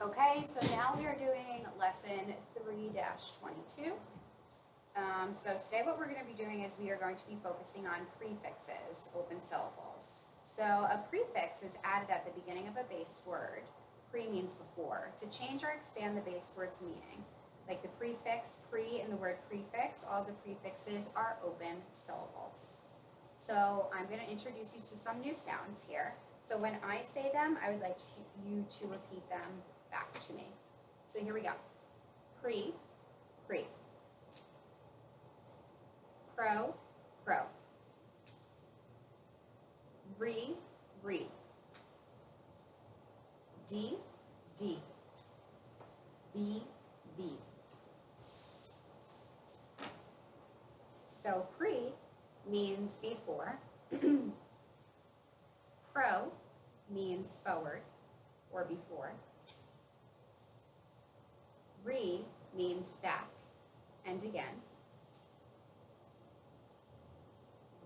Okay, so now we are doing lesson 3-22. So today what we're going to be doing is we are going to be focusing on prefixes, open syllables. So a prefix is added at the beginning of a base word. Pre means before. To change or expand the base word's meaning, like the prefix pre and the word prefix, all the prefixes are open syllables. So I'm going to introduce you to some new sounds here. So when I say them, I would like you to repeat them back to me. So here we go. Pre, pre. Pro, pro. Re, re. D, D. B, B. So pre means before. Pro means forward or before. Re means back and again.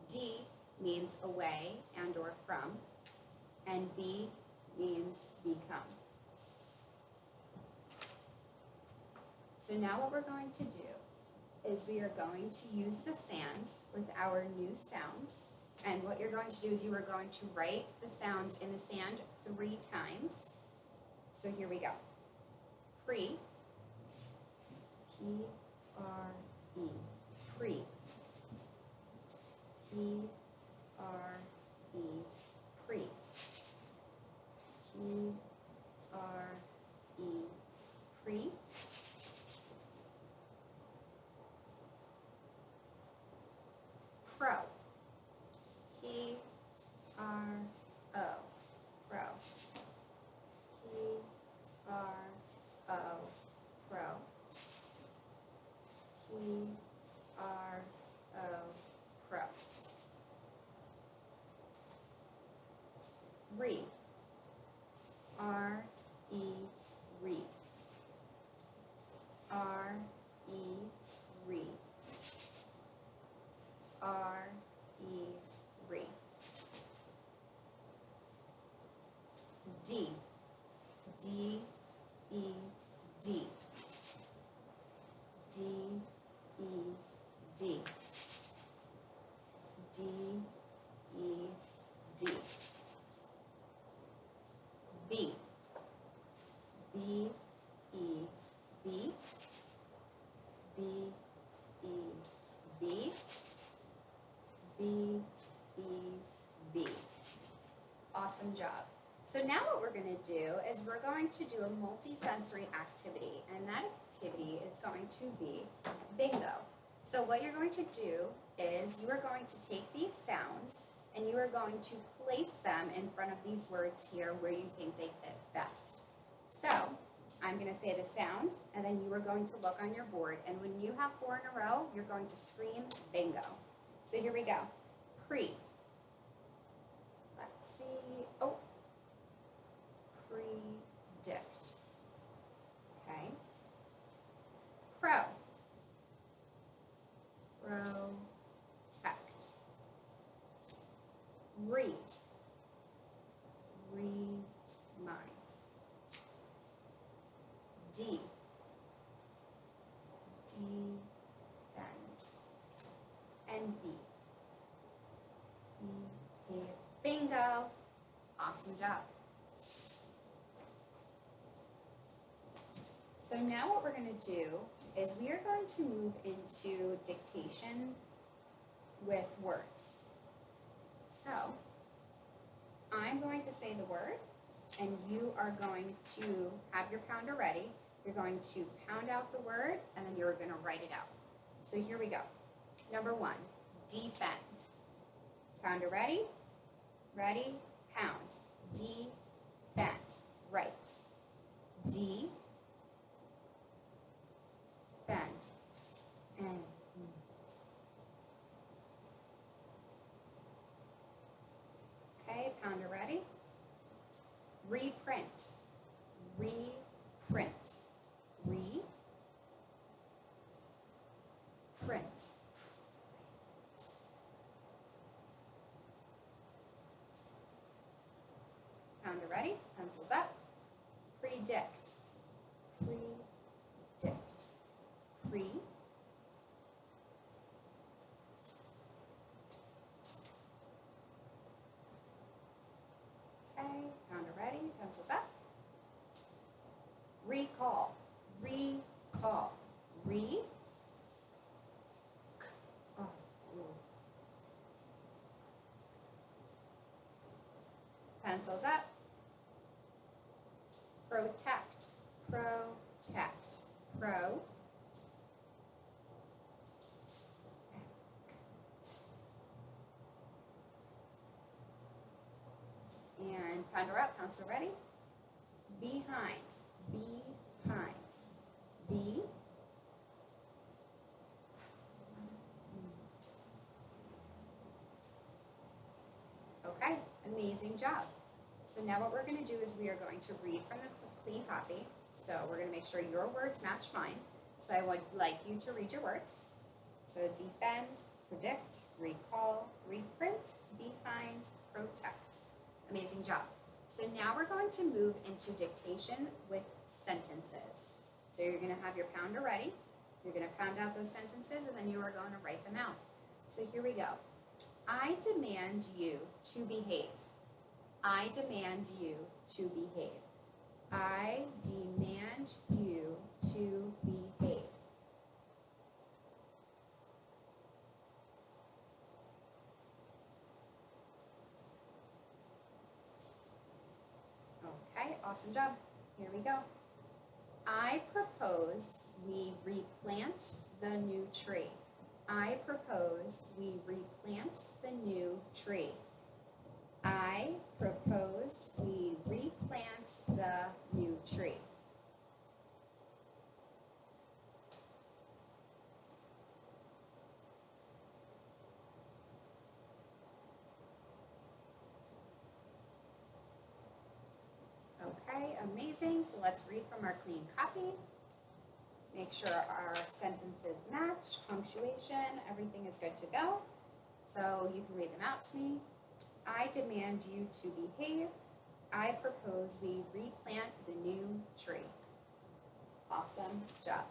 D means away and or from. And B means become. So now what we're going to do is we are going to use the sand with our new sounds. And what you're going to do is you are going to write the sounds in the sand 3 times. So here we go. Pre, P-R-E, pre. P-R-E, pre. P-R-E, pre. Pro. P-R-O, pro. P-R-O, pro. P-R-O, pro. Re. R-E, re. R-E, re. R-E, re. D. D-E-D. D-E-D. D-E-D. B. B-E-B. B-E-B. B-E-B. Awesome job. So now what we're going to do is we're going to do a multi-sensory activity, and that activity is going to be bingo. So what you're going to do is you are going to take these sounds and you are going to place them in front of these words here where you think they fit best. So I'm going to say the sound, and then you are going to look on your board, and when you have 4 in a row, you're going to scream bingo. So here we go. Pre. Let's see. Oh. Predict. Okay. Pro. Protect. Re. Remind. D. Defend. And B. Bingo. Awesome job. So now what we're going to do is we are going to move into dictation with words. So I'm going to say the word, and you are going to have your pounder ready. You're going to pound out the word, and then you're going to write it out. So here we go. Number 1, defend. Pounder ready? Ready? Pound. Defend. Right. D. Bend. And. Okay, pounder ready? Reprint. Reprint. Reprint. Pounder ready? Pencils up. Predict. recall, recall, re, oh, pencils up, protect, protect, pro, and pounder up, pencil ready, behind, behind, be, okay, amazing job. So now what we're going to do is we are going to read from the clean copy. So we're going to make sure your words match mine. So I would like you to read your words. So defend, predict, recall, reprint, behind, protect. Amazing job. So now we're going to move into dictation with sentences. So you're going to have your pounder ready. You're going to pound out those sentences and then you are going to write them out. So here we go. I demand you to behave. I demand you to behave. I demand you to behave. Okay, awesome job. Here we go. I propose we replant the new tree. I propose we replant the new tree. I propose we replant the new tree. Okay, amazing. So let's read from our clean copy. Make sure our sentences match, punctuation, everything is good to go. So you can read them out to me. I demand you to behave. I propose we replant the new tree. Awesome job.